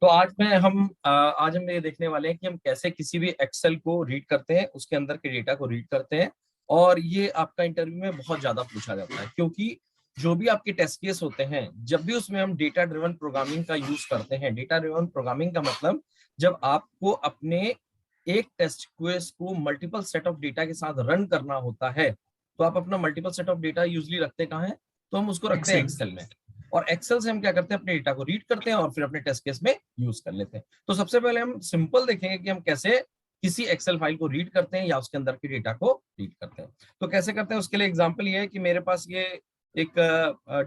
तो आज हम ये देखने वाले हैं कि हम कैसे किसी भी एक्सेल को रीड करते हैं, उसके अंदर के डेटा को रीड करते हैं। और ये आपका इंटरव्यू में बहुत ज्यादा पूछा जाता है, क्योंकि जो भी आपके टेस्ट केस होते हैं, जब भी उसमें हम डेटा ड्रिवन प्रोग्रामिंग का यूज करते हैं। डेटा ड्रिवन प्रोग्रामिंग का मतलब जब आपको अपने एक टेस्ट केस को मल्टीपल सेट ऑफ डेटा के साथ रन करना होता है, तो आप अपना multiple set of data usually रखते कहाँ है? तो हम उसको रखते हैं एक्सेल में। और एक्सेल से हम क्या करते हैं, अपने डेटा को रीड करते हैं और फिर अपने टेस्ट केस में यूज कर लेते हैं। तो सबसे पहले हम सिंपल देखेंगे कि हम कैसे किसी एक्सेल फाइल को रीड करते हैं या उसके अंदर के डेटा को रीड करते हैं। तो कैसे करते हैं, उसके लिए एग्जांपल ये है कि मेरे पास ये एक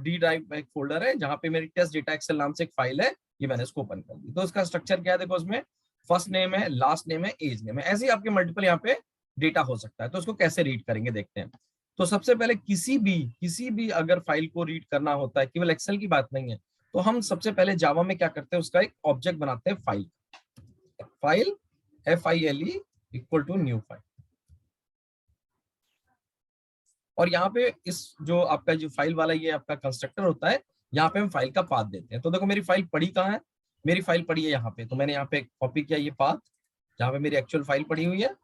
डी ड्राइव एक फोल्डर है जहां पे मेरी टेस्ट डेटा एक्सेल नाम से एक फाइल है। ये मैंने इसको ओपन कर दी। तो इसका स्ट्रक्चर क्या है, देखो उसमें फर्स्ट नेम है, लास्ट नेम है, एज नेम है। ऐसे ही आपके मल्टीपल यहाँ पे डेटा हो सकता है। तो उसको कैसे रीड करेंगे देखते हैं। तो सबसे पहले किसी भी अगर फाइल को रीड करना होता है, केवल एक्सेल की बात नहीं है, तो हम सबसे पहले जावा में क्या करते हैं, उसका एक ऑब्जेक्ट बनाते हैं file FILE equal to new file. और यहाँ पे इस जो आपका जो फाइल वाला ये आपका कंस्ट्रक्टर होता है, यहाँ पे हम फाइल का पाथ देते हैं। तो देखो मेरी फाइल पड़ी कहाँ है, मेरी फाइल पड़ी है यहाँ पे। तो मैंने यहाँ पे कॉपी किया ये पाथ जहाँ पे मेरी एक्चुअल फाइल पड़ी हुई है,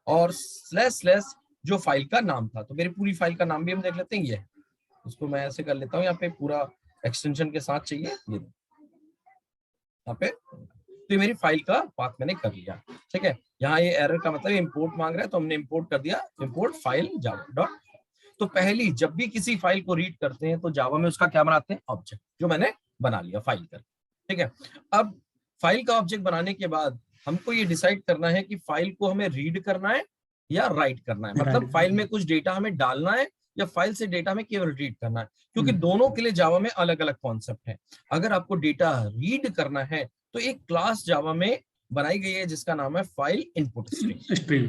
और स्लैश जो फाइल का नाम था। तो मेरी पूरी फाइल का नाम भी हम देख लेते हैं, ये उसको मैं ऐसे कर लेता हूँ, यहाँ पे पूरा एक्सटेंशन के साथ चाहिए ये यहाँ पे। तो ये मेरी फाइल का पाथ मैंने कर लिया, ठीक है। यहाँ ये एरर का मतलब इंपोर्ट मांग रहा है, तो हमने इंपोर्ट कर दिया, इंपोर्ट फाइल जावा डॉट। तो पहली जब भी किसी फाइल को रीड करते हैं तो जावा में उसका क्या बनाते हैं, ऑब्जेक्ट, जो मैंने बना लिया फाइल कर, ठीक है। अब फाइल का ऑब्जेक्ट बनाने के बाद हमको ये डिसाइड करना है कि फाइल को हमें रीड करना है या राइट करना है। मतलब फाइल में कुछ डेटा हमें डालना है या फाइल से डेटा में केवल रीड करना है, क्योंकि दोनों के लिए जावा में अलग अलग कॉन्सेप्ट है। अगर आपको डेटा रीड करना है तो एक क्लास जावा में बनाई गई है जिसका नाम है file input stream,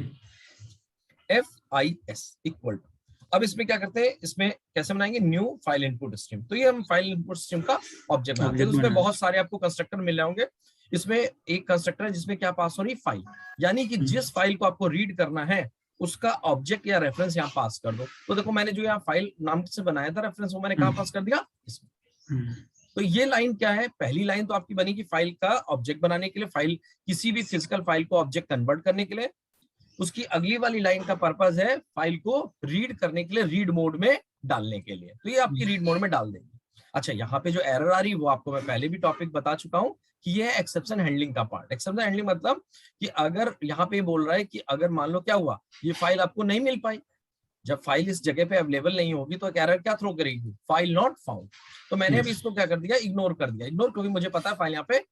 FIS equal to. अब इसमें क्या करते हैं, इसमें कैसे बनाएंगे, न्यू फाइल इनपुट स्ट्रीम। तो ये हम फाइल इनपुट स्ट्रीम का ऑब्जेक्ट बनाते हैं। तो उसमें बहुत सारे आपको कंस्ट्रक्टर मिल जाएंगे। इसमें एक कंस्ट्रक्टर है जिसमें क्या पास हो रही, फाइल, यानी कि जिस फाइल को आपको रीड करना है उसका ऑब्जेक्ट या रेफरेंस यहाँ पास कर दो। तो देखो मैंने जो यहाँ फाइल नाम से बनाया था रेफरेंस, वो मैंने कहाँ पास कर दिया, इसमें। तो ये लाइन क्या है, पहली लाइन तो आपकी बनी कि फाइल का ऑब्जेक्ट बनाने के लिए, फाइल किसी भी फिजिकल फाइल को ऑब्जेक्ट कन्वर्ट करने के लिए। उसकी अगली वाली लाइन का पर्पस है फाइल को रीड करने के लिए, रीड मोड में डालने के लिए। तो ये आपकी रीड मोड में डाल देंगे। अच्छा, यहाँ पे जो एरर आ रही है वो आपको मैं पहले भी टॉपिक बता चुका हूँ कि ये है एक्सेप्शन हैंडलिंग का पार्ट। एक्सेप्शन हैंडलिंग मतलब कि अगर यहाँ पे बोल रहा है कि अगर मान लो क्या हुआ, ये फाइल आपको नहीं मिल पाई, जब फाइल इस जगह पे अवेलेबल नहीं होगी तो एरर क्या थ्रो करेगी, फाइल नॉट फाउंड। तो मैंने अभी इसको क्या कर दिया, इग्नोर कर दिया। इग्नोर क्योंकि मुझे पता है फाइल यहाँ पे,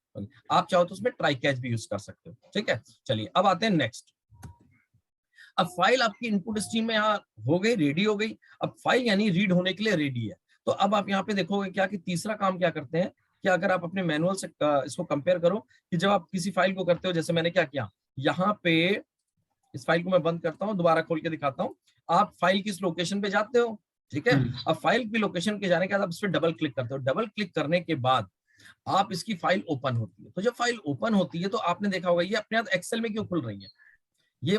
आप चाहो तो उसमें ट्राई कैच भी यूज कर सकते हो, ठीक है। चलिए अब आते हैं नेक्स्ट। अब फाइल आपकी इनपुट स्ट्रीम में यहाँ हो गई, रेडी हो गई। अब फाइल यानी रीड होने के लिए रेडी है। तो अब आप यहाँ पे देखोगे क्या कि तीसरा काम क्या करते हैं, कि अगर आप अपने मैनुअल से इसको कंपेयर करो कि जब आप किसी फाइल को करते हो, जैसे मैंने क्या किया, यहाँ पे इस फाइल को मैं बंद करता हूँ, दोबारा खोल के दिखाता हूँ। आप फाइल किस लोकेशन पे जाते हो, ठीक है। अब फाइल की लोकेशन के जाने के बाद आप इस पर डबल क्लिक करते हो। डबल क्लिक करने के बाद आप इसकी फाइल ओपन होती है। तो जब फाइल ओपन होती है तो आपने देखा होगा ये अपने आप एक्सेल में क्यों खुल रही है, ये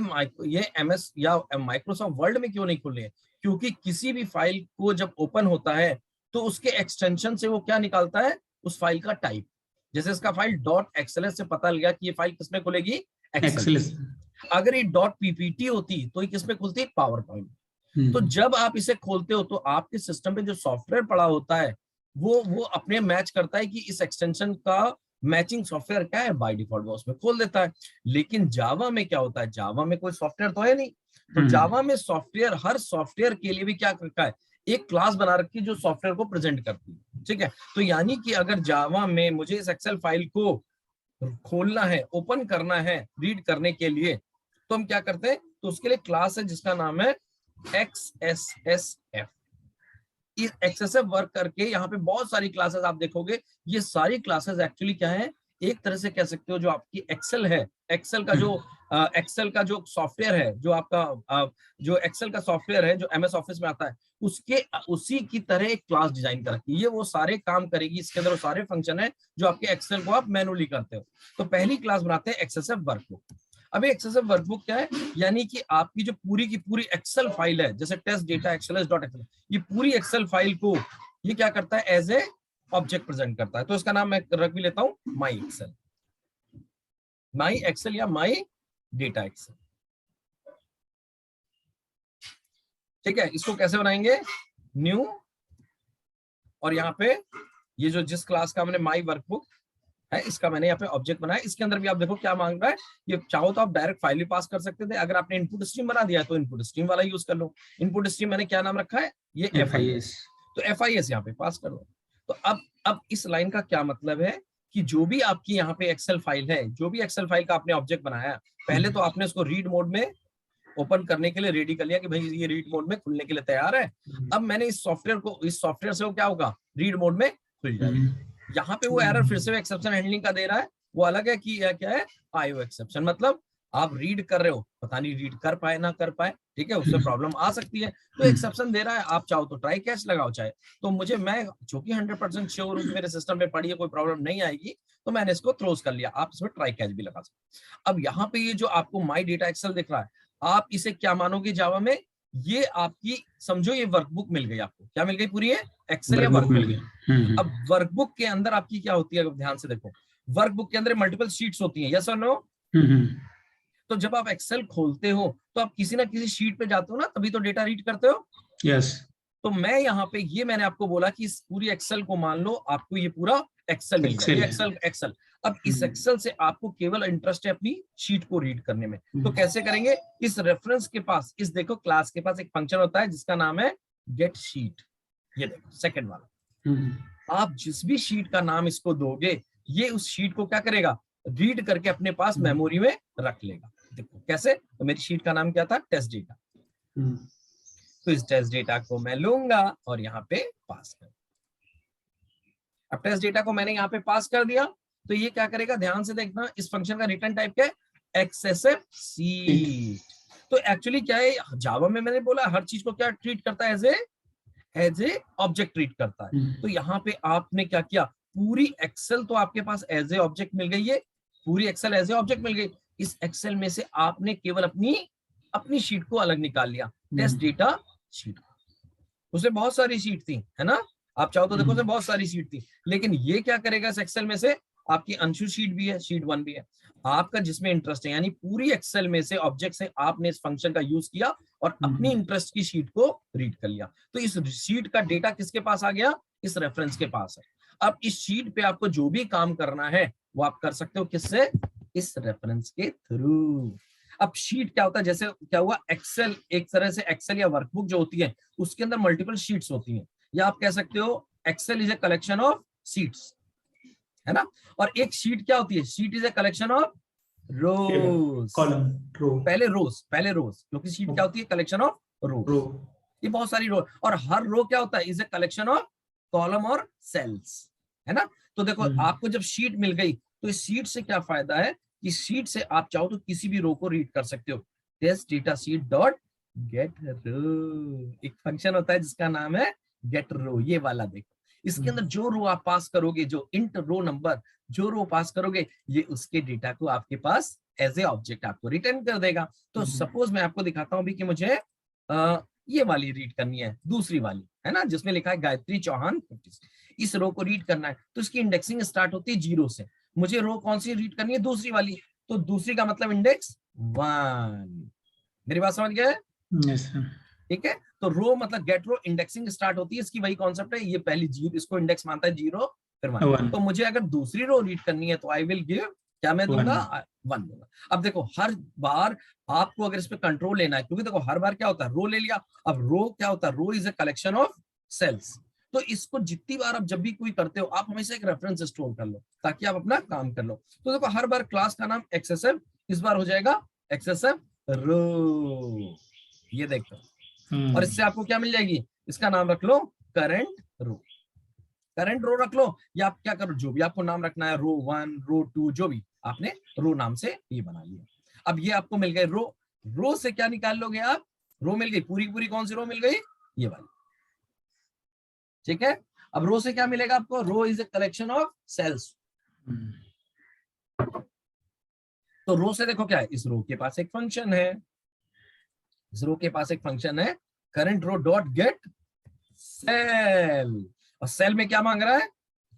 MS या माइक्रोसॉफ्ट वर्ड में क्यों नहीं खुल रही है, क्योंकि किसी भी फाइल को जब ओपन होता है तो उसके एक्सटेंशन से वो क्या निकालता है, उस फाइल का टाइप। जैसे इसका फाइल .xls से पता लगा कि ये फाइल किसमें खुलेगी, एक्सेल। अगर ये .ppt होती तो ये किसमें खुलती, पावर पॉइंट। तो जब आप इसे खोलते हो तो आपके सिस्टम पे जो सॉफ्टवेयर पड़ा होता है वो अपने मैच करता है कि इस एक्सटेंशन का मैचिंग सॉफ्टवेयर क्या है, बाय डिफॉल्ट वो उसमें खोल देता है। लेकिन जावा में क्या होता है, जावा में कोई सॉफ्टवेयर तो है नहीं। तो जावा में सॉफ्टवेयर, हर सॉफ्टवेयर के लिए भी क्या करता है, एक क्लास बना रखी है जो सॉफ्टवेयर को प्रेजेंट करती है, ठीक है। तो यानी कि अगर जावा में मुझे इस एक्सेल फाइल को खोलना है, ओपन करना है रीड करने के लिए, तो हम क्या करते हैं, तो उसके लिए क्लास है जिसका नाम है XSSF। इस XSSF वर्क करके यहाँ पे बहुत सारी क्लासेस आप देखोगे। ये सारी क्लासेस एक्चुअली क्या है, एक तरह से कह सकते हो जो आपकी एक्सेल है, एक्सेल का जो सॉफ्टवेयर है, जो आपका जो एक्सेल का सॉफ्टवेयर है जो MS ऑफिस में आता है, उसके उसी की तरह एक क्लास डिजाइन कर रखी है। ये वो सारे काम करेगी, इसके अंदर वो सारे फंक्शन है जो आपके एक्सेल को आप मैनुअली करते हो। तो पहली क्लास बनाते हैं XSSF वर्कबुक। अब एक्सेल वर्कबुक क्या है, यानी कि आपकी जो पूरी की पूरी एक्सेल फाइल है, जैसे टेस्ट डेटा XLS.xls, ये पूरी एक्सेल फाइल को ये क्या करता है, एज ए ऑब्जेक्ट प्रेजेंट करता है। तो इसका नाम मैं रख भी लेता हूं माई एक्सेल, माई एक्सेल या माई डेटा एक्सेल। ठीक है, इसको कैसे बनाएंगे, न्यू, और यहाँ पे ये जो जिस क्लास का हमने माई वर्कबुक है इसका मैंने यहाँ पे ऑब्जेक्ट बनाया। इसके अंदर भी आप देखो क्या मांग रहा है, ये चाहो तो आप डायरेक्ट फाइल भी पास कर सकते थे, अगर आपने इनपुट स्ट्रीम बना दिया तो इनपुट स्ट्रीम वाला यूज कर लो। इनपुट स्ट्रीम मैंने क्या नाम रखा है, ये FIS, तो FIS यहाँ पे पास कर लो। तो अब इस लाइन का क्या मतलब है कि जो भी आपकी यहाँ पे एक्सेल फाइल है, जो भी एक्सेल फाइल का आपने ऑब्जेक्ट बनाया, पहले तो आपने उसको रीड मोड में ओपन करने के लिए रेडी कर लिया कि भाई ये रीड मोड में खुलने के लिए तैयार है। अब मैंने इस सॉफ्टवेयर से वो क्या होगा, रीड मोड में खुल जाएगा। यहाँ पे वो एरर फिर से एक्सेप्शन हैंडलिंग का दे रहा है, वो अलग है कि यह क्या है, IO एक्सेप्शन, मतलब आप रीड कर रहे हो, पता नहीं रीड कर पाए ना कर पाए, ठीक है, उससे प्रॉब्लम आ सकती है, तो एक्सेप्शन दे रहा है। आप चाहो तो ट्राई कैच लगाओ, चाहे तो मैं जो कि 100% श्योर हूं मेरे सिस्टम में पड़ी है, कोई प्रॉब्लम नहीं आएगी, तो मैंने इसको थ्रोज कर लिया। आप इसमें ट्राई कैच भी लगा सकते। अब यहाँ पे ये जो आपको माई डेटा एक्सेल दिख रहा है, आप इसे क्या मानोगे जावा में, ये आपकी समझो ये वर्कबुक मिल गई आपको, क्या मिल गई, पूरी है एक्सेल या वर्कबुक मिल गई। अब वर्कबुक के अंदर आपकी क्या होती है, अगर ध्यान से देखो, वर्कबुक के अंदर मल्टीपल शीट्स होती हैं, यस और नो। तो जब आप एक्सेल खोलते हो तो आप किसी ना किसी शीट पे जाते हो ना, तभी तो डेटा रीड करते हो। यस। तो मैं यहाँ पे ये मैंने आपको बोला कि इस पूरी एक्सेल को मान लो आपको ये पूरा एक्सेल मिल गया, ये एक्सेल। अब इस एक्सेल से आपको केवल इंटरेस्ट है अपनी शीट को रीड करने में, तो कैसे करेंगे, इस रेफरेंस के पास, इस देखो क्लास के पास एक फंक्शन होता है जिसका नाम है गेट शीट, ये देखो सेकंड वाला। आप जिस भी शीट का नाम इसको दोगे, ये उस शीट को क्या करेगा, रीड करके अपने पास मेमोरी में रख लेगा। देखो कैसे, तो मेरी शीट का नाम क्या था, टेस्ट डेटा। तो इस टेस्ट डेटा को मैं लूंगा और यहाँ पे पास कर, अब टेस्ट डेटा को मैंने यहाँ पे पास कर दिया, तो ये क्या करेगा, ध्यान से देखना, इस फंक्शन का रिटर्न टाइप क्या है, एक्सेसिव सीट। तो एक्चुअली क्या है, जावा में मैंने बोला हर चीज को क्या ट्रीट करता है, एज ए ऑब्जेक्ट ट्रीट करता है। तो यहाँ पे आपने क्या किया, पूरी एक्सेल तो आपके पास एज ए ऑब्जेक्ट मिल गई है, पूरी एक्सेल एज ए ऑब्जेक्ट मिल गई। इस एक्सेल में से आपने केवल अपनी शीट को अलग निकाल लिया, टेस्ट डेटा शीट। उसमें बहुत सारी शीट थी, है ना, आप चाहो तो देखो उसमें बहुत सारी शीट थी, लेकिन ये क्या करेगा, इस एक्सेल में से आपकी अंशु शीट भी है, शीट 1 भी है, आपका जिसमें इंटरेस्ट है, यानी पूरी एक्सेल में से ऑब्जेक्ट से आपने इस फंक्शन का यूज किया और अपनी इंटरेस्ट की शीट को रीड कर लिया। तो इस शीट का डेटा किसके पास आ गया, इस रेफरेंस के पास है। अब इस शीट पे आपको जो भी काम करना है वो आप कर सकते हो, किससे, इस रेफरेंस के थ्रू। अब शीट क्या होता है, जैसे क्या हुआ, एक्सेल एक तरह से एक्सेल या वर्कबुक जो होती है उसके अंदर मल्टीपल शीट्स होती हैं, या आप कह सकते हो Excel is a collection of sheets, है ना। और एक शीट क्या होती है, sheet is a collection of rows, column, row, पहले रोज, क्योंकि शीट क्या होती है, कलेक्शन ऑफ रोज, ये बहुत सारी रो, और हर रो क्या होता है, is a collection of column और सेल्स, है ना। तो देखो आपको जब शीट मिल गई, तो इस शीट से क्या फायदा है कि शीट से आप चाहो तो किसी भी रो को रीड कर सकते हो। Test data sheet dot get row, एक फंक्शन होता है जिसका नाम है गेट रो, ये वाला देखो, इसके अंदर जो रो आप पास करोगे, जो इंट रो नंबर जो रो पास करोगे, ये उसके डेटा को आपके पास एज ए ऑब्जेक्ट आपको रिटर्न कर देगा। तो सपोज मैं आपको दिखाता हूं भी कि मुझे ये वाली रीड करनी है, दूसरी वाली, है ना, जिसमें लिखा है गायत्री चौहान 56, इस रो को रीड करना है, तो इसकी इंडेक्सिंग स्टार्ट होती है 0 से। मुझे रो कौन सी रीड करनी है, दूसरी वाली, तो दूसरी का मतलब इंडेक्स 1। मेरी बात समझ गए, ठीक है। तो रो मतलब गेट रो, इंडेक्सिंग स्टार्ट होती है, इसकी वही कॉन्सेप्ट है, ये पहली 0, इसको इंडेक्स मानता है 0 फिर 1। तो मुझे अगर दूसरी रो रीड करनी है तो आई विल गिव, क्या मैं दूंगा, 1 दूंगा। अब देखो हर बार आपको अगर इस पे कंट्रोल लेना है, क्योंकि देखो हर बार क्या होता है, रो ले लिया, अब रो क्या होता है, row is a collection of cells. तो इसको जितनी बार आप जब भी कोई करते हो, आप हमेशा एक रेफरेंस स्टोर कर लो ताकि आप अपना काम कर लो। तो देखो हर बार क्लास का नाम एक्सेसिव, इस बार हो जाएगा एक्सेसिव रो, ये देखो, और इससे आपको क्या मिल जाएगी, इसका नाम रख लो करंट रो, करंट रो रख लो, या आप क्या करो, जो भी आपको नाम रखना है, रो 1 रो 2 जो भी आपने रो नाम से ये बना लिया। अब ये आपको मिल गए रो, रो से क्या निकाल लोगे आप, रो मिल गई, पूरी पूरी कौन सी रो मिल गई, ये वाली, ठीक है। अब रो से क्या मिलेगा आपको, row is a collection of cells. तो रो से देखो क्या है, इस रो के पास एक फंक्शन है, इस रो के पास एक फंक्शन है करंट रो डॉट गेट सेल, और सेल में क्या मांग रहा है,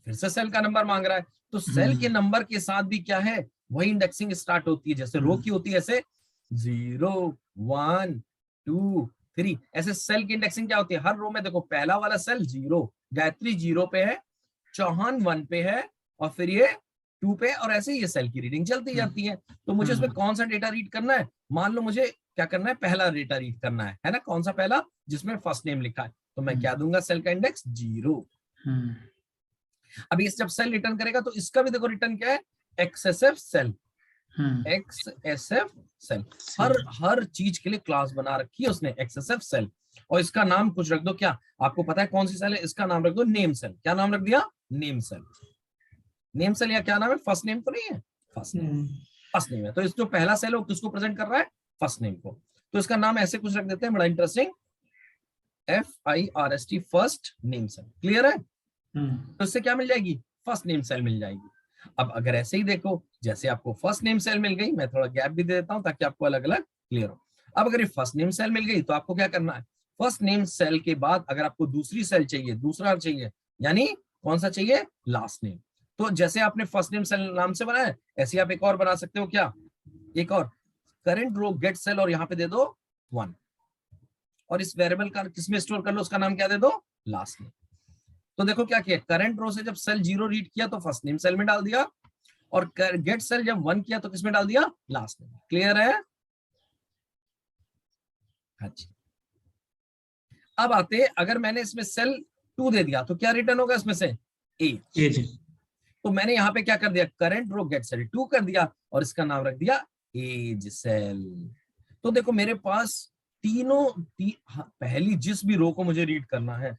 फिर से सेल का नंबर मांग रहा है, तो सेल के नंबर के साथ भी क्या है, वही इंडेक्सिंग स्टार्ट होती है, जैसे रो की होती है ऐसे 0 1 2 3, ऐसे सेल की इंडेक्सिंग क्या होती है, हर रो में देखो पहला वाला सेल 0, गायत्री 0 पे है, चौहान 1 पे है, और फिर ये 2 पे, और ऐसे ये सेल की रीडिंग चलती जाती है। तो मुझे उसमें कौन सा डेटा रीड करना है, मान लो मुझे क्या करना है, पहला डेटा रीड करना है ना, कौन सा पहला, जिसमें फर्स्ट नेम लिखा है, तो मैं क्या दूंगा, सेल का इंडेक्स 0। अभी जब सेल रिटर्न करेगा तो इसका भी देखो रिटर्न क्या है, XSF सेल, XSF सेल, हर चीज के लिए क्लास बना रखी है उसने XSF सेल, और इसका नाम कुछ रख दो, क्या आपको पता है कौन सी सेल है, इसका नाम रख दो नेम सेल। क्या नाम रख दिया, नेम सेल। नेम सेल या क्या नाम है, फर्स्ट नेम तो नहीं है, फर्स्ट नेम, फर्स्ट नेम है, तो इस जो पहला सेल है वो किसको प्रेजेंट कर रहा है, फर्स्ट नेम को, तो इसका नाम ऐसे कुछ रख देते हैं, बड़ा interesting, FIRST first name cell. Clear है, तो इससे क्या मिल जाएगी, फर्स्ट नेम सेल मिल जाएगी। अब अगर ऐसे ही देखो, जैसे आपको फर्स्ट नेम सेल मिल गई, मैं थोड़ा गैप भी दे देता हूं ताकि आपको अलग अलग क्लियर हो। अब अगर ये फर्स्ट नेम सेल मिल गई तो आपको क्या करना है, फर्स्ट नेम सेल के बाद अगर आपको दूसरी सेल चाहिए, दूसरा चाहिए, यानी कौन सा चाहिए, लास्ट नेम, तो जैसे आपने फर्स्ट नेम सेल नाम से बनाया, ऐसे आप एक और बना सकते हो, क्या, एक और करंट रो गेट सेल, और यहाँ पे दे दो 1, और इस वेरिएबल का किसमें स्टोर कर लो, उसका नाम क्या दे दो, लास्ट नेम। तो देखो क्या किया, करंट रो से जब सेल 0 रीड किया तो फर्स्ट नेम सेल में डाल दिया, और गेट सेल जब 1 किया तो किसमें डाल दिया, लास्ट नेम। क्लियर है, अच्छा। अब आते, अगर मैंने इसमें सेल 2 दे दिया तो क्या रिटर्न होगा इसमें से, एज। तो मैंने यहाँ पे क्या कर दिया, करंट रो गेट सेल 2 कर दिया, और इसका नाम रख दिया एज सेल। तो देखो मेरे पास तीनों पहली जिस भी रो को मुझे रीड करना है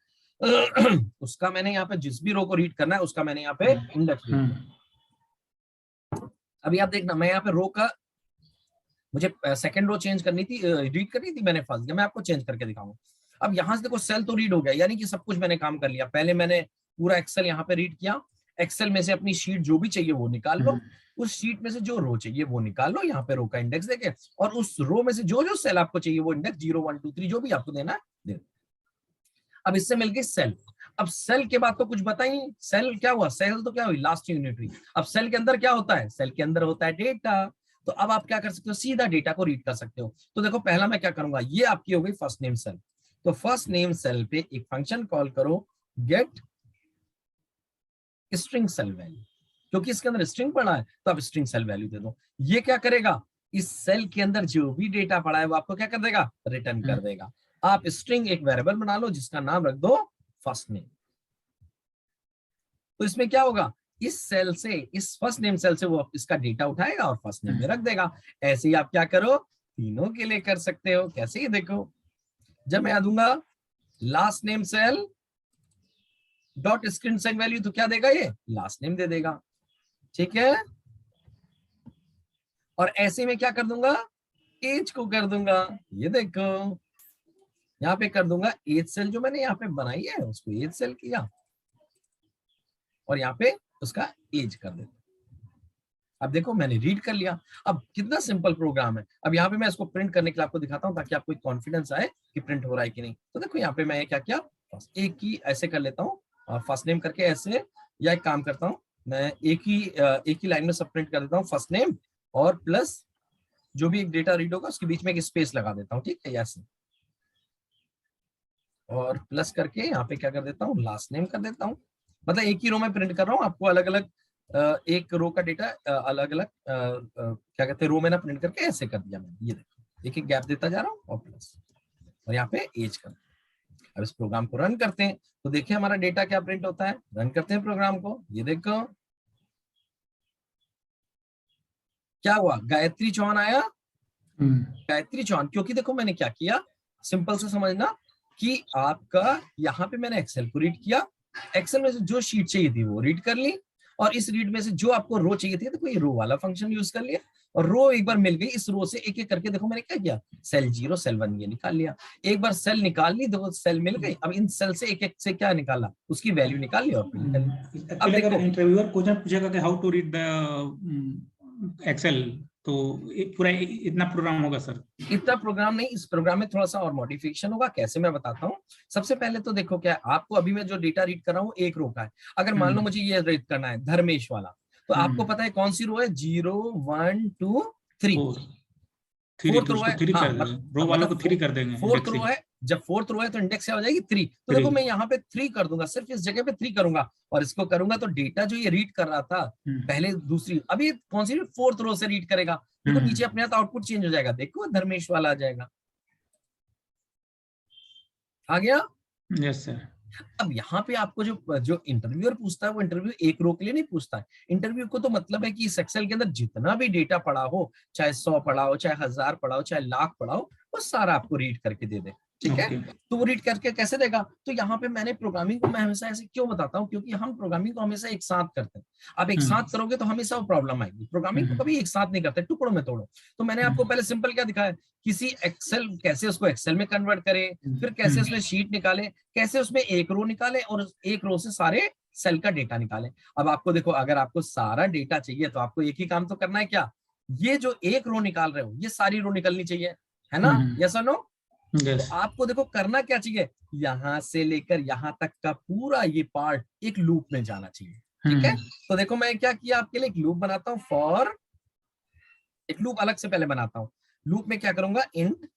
उसका मैंने यहाँ पे, जिस भी रो को रीड करना है उसका मैंने यहाँ पे इंडेक्स रीड किया। अभी आप देखना, मैं यहाँ पे रो का, मुझे सेकंड रो चेंज करनी थी, रीड करनी थी, मैंने फंस गया, मैं आपको चेंज करके दिखाऊंगा। अब यहाँ से देखो सेल तो रीड हो गया, यानी कि सब कुछ मैंने काम कर लिया। पहले मैंने पूरा एक्सेल यहाँ पे रीड किया, एक्सेल में से अपनी शीट जो भी चाहिए वो निकाल लो, उस शीट में से जो रो चाहिए वो निकाल लो, यहाँ पे रो का इंडेक्स देके, और उस रो में से जो जो सेल आपको चाहिए वो इंडेक्स 0 1 2 3 जो भी आपको देना है दे। अब इससे मिल गई सेल। अब सेल के बाद तो कुछ बताइए, सेल क्या हुआ, सेल तो क्या हुई, लास्ट यूनिटरी। अब सेल के अंदर क्या होता है, सेल के अंदर होता है डेटा। तो अब आप क्या कर सकते हो, सीधा डेटा को रीड कर सकते हो। तो देखो पहला मैं क्या करूंगा, ये आपकी हो गई फर्स्ट नेम सेल, तो फर्स्ट नेम सेल पे एक फंक्शन कॉल करो, गेट स्ट्रिंग सेल वैल्यू, क्योंकि इसके अंदर स्ट्रिंग पड़ा है तो आप स्ट्रिंग सेल वैल्यू दे दो। ये क्या करेगा, इस सेल के अंदर जो भी डेटा पड़ा है वो आपको क्या कर देगा, रिटर्न कर देगा। आप स्ट्रिंग एक वेरिएबल बना लो जिसका नाम रख दो फर्स्ट नेम। तो इसमें क्या होगा, इस सेल से, इस फर्स्ट नेम सेल से वो इसका डेटा उठाएगा और फर्स्ट नेम में रख देगा। ऐसे ही आप क्या करो, तीनों के लिए कर सकते हो। कैसे, ही देखो, जब मैं दूंगा last name cell dot string cell value, तो क्या देगा, ये लास्ट नेम दे देगा, ठीक है। और ऐसे में क्या कर दूंगा, एज को कर दूंगा, ये देखो यहाँ पे कर दूंगा एज सेल, जो मैंने यहाँ पे बनाई है उसको एज सेल किया, और यहाँ पे उसका एज कर देता। अब देखो मैंने रीड कर लिया। अब कितना सिंपल प्रोग्राम है। अब यहाँ पे मैं इसको प्रिंट करने के लिए आपको दिखाता हूँ ताकि आपको एक कॉन्फिडेंस आए कि प्रिंट हो रहा है कि नहीं। तो देखो यहाँ पे मैं क्या किया, एक ही ऐसे कर लेता हूँ, फर्स्ट नेम करके ऐसे, या एक काम करता हूँ मैं एक ही लाइन में सब प्रिंट कर देता हूँ, फर्स्ट नेम और प्लस जो भी एक डेटा रीड होगा उसके बीच में एक स्पेस लगा देता हूँ, ठीक है, ऐसे, और प्लस करके यहाँ पे क्या कर देता हूँ, लास्ट नेम कर देता हूँ। मतलब एक ही रो में प्रिंट कर रहा हूँ, आपको अलग अलग एक रो का डेटा अलग अलग क्या कहते हैं रो में ना प्रिंट करके ऐसे कर दिया मैंने। ये देखो एक एक गैप देता जा रहा हूँ और प्लस, और यहाँ पे एज कर। अब इस प्रोग्राम को रन करते हैं तो देखिए हमारा डेटा क्या प्रिंट होता है। रन करते हैं प्रोग्राम को, ये देखो क्या हुआ, गायत्री चौहान आया, गायत्री चौहान। क्योंकि देखो मैंने क्या किया, सिंपल से समझना कि आपका यहाँ पे मैंने एक्सेल को रीड किया, एक्सेल में से जो शीट चाहिए थी वो रीड कर ली, और इस रीड में से जो आपको रो चाहिए थी देखो ये रो वाला फंक्शन यूज कर लिया, और रो एक बार मिल गई, इस रो से एक एक करके देखो मैंने क्या किया, सेल 0 सेल 1 ये निकाल लिया। एक बार सेल निकाल ली, देखो सेल मिल गई। अब इन सेल से एक एक से क्या निकाला, उसकी वैल्यू निकाल ली और प्रिंट कर ली। अब देखो इंटरव्यूअर क्वेश्चन पूछेगा कि how to read the Excel, तो पूरा इतना प्रोग्राम होगा सर? इतना प्रोग्राम नहीं, इस प्रोग्राम में थोड़ा सा और मॉडिफिकेशन होगा। कैसे, मैं बताता हूँ। सबसे पहले तो देखो क्या आपको अभी मैं जो डेटा रीड कर रहा हूँ एक रो का है। अगर मान लो मुझे ये रीड करना है धर्मेश वाला, तो आपको पता है कौन सी रो है? 0 1 2 3, फोर्थ रो है। थ्री हाँ, कर देंगे, रो वालों को थ्री कर देंगे फोर्थ रो इंडेक्सिंग। है। जब फोर्थ रो है तो इंडेक्स क्या हो जाएगी? 3। तो देखो मैं यहाँ पे 3 कर दूंगा, सिर्फ इस जगह पे 3 करूंगा और इसको करूंगा तो डेटा जो ये रीड कर रहा था पहले दूसरी, अभी कौन सी? फोर्थ रो से रीड करेगा। देखो नीचे अपने आप आउटपुट चेंज हो जाएगा, देखो धर्मेश वाला आ जाएगा। आ गया? Yes sir. अब यहाँ पे आपको जो जो इंटरव्यूअर पूछता है वो इंटरव्यू एक रो के लिए नहीं पूछता है। इंटरव्यू को तो मतलब है कि इस एक्सेल के अंदर जितना भी डेटा पड़ा हो, चाहे 100 पड़ा हो, चाहे 1000 पड़ा हो, चाहे लाख पड़ा हो, वो सारा आपको रीड करके दे दे। ठीक है? तो वो रीड करके कैसे देगा? तो यहाँ पे मैंने प्रोग्रामिंग को मैं हमेशा ऐसे क्यों बताता हूँ, क्योंकि हम प्रोग्रामिंग को हमेशा एक साथ करते हैं। आप एक साथ करोगे तो हमेशा वो प्रॉब्लम आएगी। प्रोग्रामिंग को कभी एक साथ नहीं करते, टुकड़ों में तोड़ो। तो मैंने आपको पहले सिंपल क्या दिखाया, किसी एक्सेल कैसे उसको एक्सेल में कन्वर्ट करे, फिर कैसे उसमें शीट निकाले, कैसे उसमें एक रो निकाले और एक रो से सारे सेल का डेटा निकाले। अब आपको देखो, अगर आपको सारा डेटा चाहिए तो आपको एक ही काम तो करना है, क्या? ये जो एक रो निकाल रहे हो ये सारी रो निकलनी चाहिए, है ना? यस और नो? तो आपको देखो करना क्या चाहिए, यहां से लेकर यहां तक का पूरा ये पार्ट एक लूप में जाना चाहिए। ठीक है? तो देखो मैं क्या किया आपके लिए, एक लूप बनाता हूं फॉर, एक लूप अलग से पहले बनाता हूं। लूप में क्या करूंगा, इंट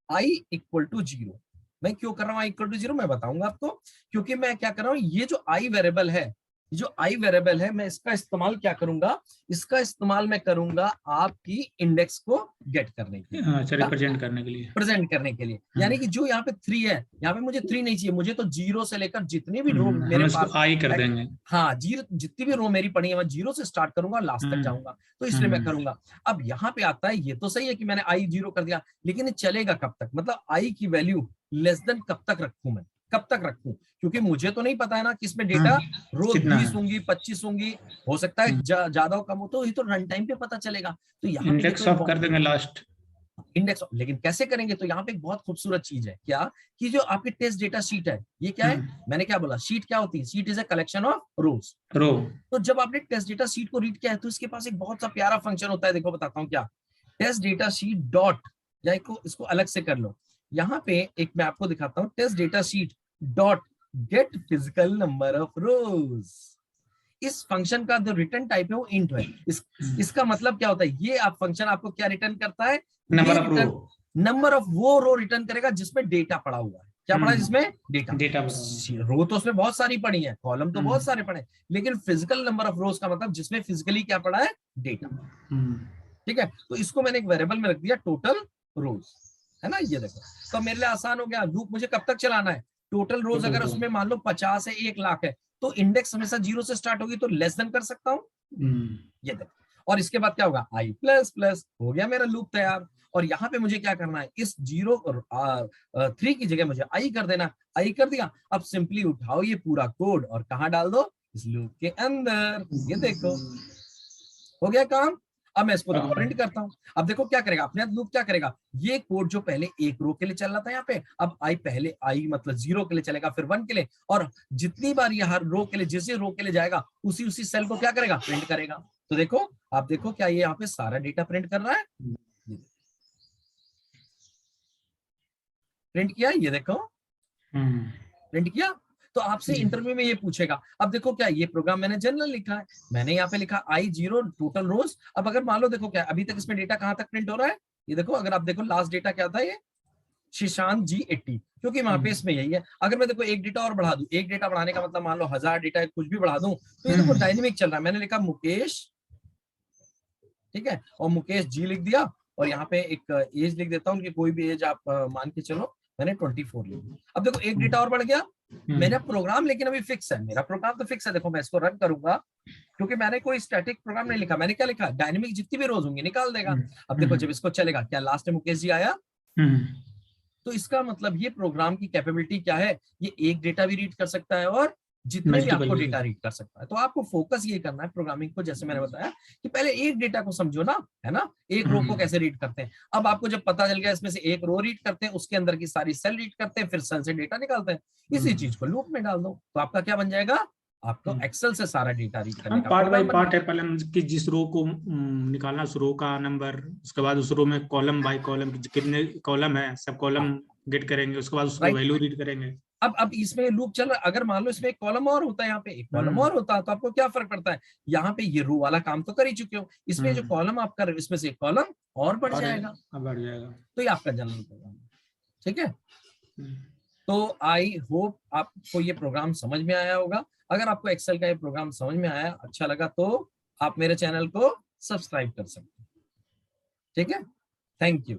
i इक्वल टू 0। मैं क्यों कर रहा हूं i इक्वल टू 0 मैं बताऊंगा आपको। क्योंकि मैं क्या कर रहा हूं, ये जो i वेरिएबल है, जो i वेरिएबल है, मैं इसका इस्तेमाल क्या करूंगा, इसका इस्तेमाल मैं करूंगा आपकी इंडेक्स को गेट करने के लिए, अच्छा, रिप्रेजेंट करने के लिए, प्रेजेंट करने के लिए। यानी कि जो यहाँ पे 3 है, यहाँ पे मुझे 3 नहीं चाहिए, मुझे तो 0 से लेकर जितनी भी रो मेरे पास आई कर देंगे। हाँ, 0 जितनी भी रो मेरी पड़ी है मैं 0 से स्टार्ट करूंगा, लास्ट तक जाऊंगा, तो इसलिए मैं करूंगा। अब यहाँ पे आता है, ये तो सही है कि मैंने i 0 कर दिया, लेकिन ये चलेगा कब तक, मतलब i की वैल्यू लेस देन कब तक रखूं मैं, कब तक रखूं? क्योंकि मुझे तो नहीं पता है ना कि इसमें डेटा रो 20 होंगी, 25 होंगी, हो सकता है ज्यादा हो कम हो, तो ये तो रन टाइम पे पता चलेगा। तो यहाँ पे इंडेक्स ऑफ कर देंगे लास्ट इंडेक्स। लेकिन कैसे करेंगे? तो यहाँ पे एक बहुत खूबसूरत चीज है, क्या कि जो आपकी टेस्ट डेटा शीट है, ये क्या है? मैंने क्या बोला, शीट क्या होती है? Sheet is a collection of rows. Row. तो जब आपने टेस्ट डेटा शीट को रीड किया है तो इसके पास एक बहुत सा प्यारा फंक्शन होता है, देखो बताता हूँ क्या। टेस्ट डेटा शीट डॉट, या इसको अलग से कर लो, यहाँ पे एक मैं आपको दिखाता हूँ, test data sheet dot get physical number of rows. इस फंक्शन का जो रिटर्न टाइप है वो इंट है। इसका मतलब क्या होता है, ये आप फंक्शन आपको क्या रिटर्न करता है? नंबर ऑफ वो रो रिटर्न करेगा जिसमें डेटा पड़ा हुआ है। क्या पड़ा है जिसमें? डेटा। रो तो उसमें बहुत सारी पड़ी है, कॉलम तो बहुत सारे पड़े, लेकिन फिजिकल नंबर ऑफ रोज का मतलब जिसमें फिजिकली क्या पड़ा है? डेटा। ठीक है? तो इसको मैंने एक वेरिएबल में रख दिया टोटल रोज, है ना? ये देखो, तो मेरे लिए आसान हो गया। लूप मुझे कब तक चलाना है? टोटल रोज अगर उसमें मान लो 50 है, 1 लाख है, तो इंडेक्स हमेशा 0 से स्टार्ट होगी, तो लेस देन कर सकता हूं। ये देखो, और इसके बाद क्या होगा, i प्लस प्लस, हो गया मेरा लूप तैयार। और यहाँ पे मुझे क्या करना है, इस 0 और 3 की जगह मुझे i कर देना। i कर दिया, अब सिंपली उठाओ ये पूरा कोड और कहाँ डाल दो? इस लूप के अंदर। ये देखो हो गया काम। अब मैं इसको देखो प्रिंट करता हूं। अब देखो क्या करेगा, अपने आप लूप क्या करेगा, ये कोड जो पहले एक रो के लिए चल रहा था यहाँ पे, अब आई पहले आई मतलब 0 के लिए चलेगा, फिर 1 के लिए, और जितनी बार ये हर रो के लिए, जिस रो के लिए जाएगा उसी सेल को क्या करेगा? प्रिंट करेगा। तो देखो, आप देखो क्या ये यहाँ पे सारा डेटा प्रिंट कर रहा है? प्रिंट किया, ये देखो प्रिंट किया। तो आपसे इंटरव्यू में ये पूछेगा। अब देखो क्या, ये प्रोग्राम मैंने जनरल लिखा है, मैंने यहाँ पे लिखा i 0 टोटल रोज। अब अगर मान लो, देखो क्या अभी तक इसमें डेटा कहाँ तक प्रिंट हो रहा है, ये देखो, अगर आप देखो लास्ट डेटा क्या था, ये शीशांत G80, क्योंकि वहां पे इसमें यही है। अगर मैं देखो एक डेटा और बढ़ा दूं, एक डेटा बढ़ाने का मतलब मान लो 1000 डेटा कुछ भी बढ़ा दूं, तो ये देखो डायनेमिक चल रहा है। मैंने लिखा मुकेश, ठीक है, और मुकेश जी लिख दिया, और यहाँ पे एक एज लिख देता हूँ कि कोई भी एज आप मान के चलो, मैंने 24 लिख दिया। अब देखो एक डेटा और बढ़ गया, मेरा प्रोग्राम लेकिन अभी फिक्स है, मेरा प्रोग्राम तो फिक्स है। देखो मैं इसको रन करूंगा, क्योंकि मैंने कोई स्टैटिक प्रोग्राम नहीं लिखा। मैंने क्या लिखा, डायनेमिक जितनी भी रोज होंगी निकाल देगा। अब देखो जब इसको चलेगा, क्या लास्ट में मुकेश जी आया? तो इसका मतलब ये प्रोग्राम की कैपेबिलिटी क्या है, ये एक डेटा भी रीड कर सकता है और जितने भी आपको डेटा रीड कर सकता है। तो आपको फोकस ये करना है प्रोग्रामिंग को, जैसे मैंने बताया कि पहले एक डेटा को समझो ना, है ना, एक रो को कैसे रीड करते हैं। अब आपको जब पता चल गया इसमें से एक रो रीड करते हैं, उसके अंदर की सारी सेल रीड करते हैं, फिर सेल से डेटा निकालते हैं, इसी चीज को लूप में डाल दो, तो आपका क्या बन जाएगा, आपको एक्सेल से सारा डेटा रीड करने हम का पार्ट बाय प्रोग्राम पार्ट है, पहले हम कि जिस रो को निकालना, उस रो का नंबर, उसके बाद उस रो में कॉलम बाय कॉलम कितने कॉलम है, सब कॉलम गेट करेंगे, उसके बाद उसको वैल्यू रीड करेंगे। अब इसमें लूप चल रहा है, अगर मान लो इसमें एक कॉलम और होता है, यहाँ पे एक कॉलम और होता है, तो आपको क्या फर्क पड़ता है, यहाँ पे ये रो वाला काम तो कर ही चुके हो, इसमें जो कॉलम आप कर रहे हो इसमें से एक कॉलम और बढ़ जाएगा, बढ़ जाएगा। तो ये आपका जनरल प्रोग्राम है। ठीक है, तो आई होप आपको ये प्रोग्राम समझ में आया होगा। अगर आपको एक्सेल का ये प्रोग्राम समझ में आया, अच्छा लगा, तो आप मेरे चैनल को सब्सक्राइब कर सकते हैं। ठीक है, थैंक यू।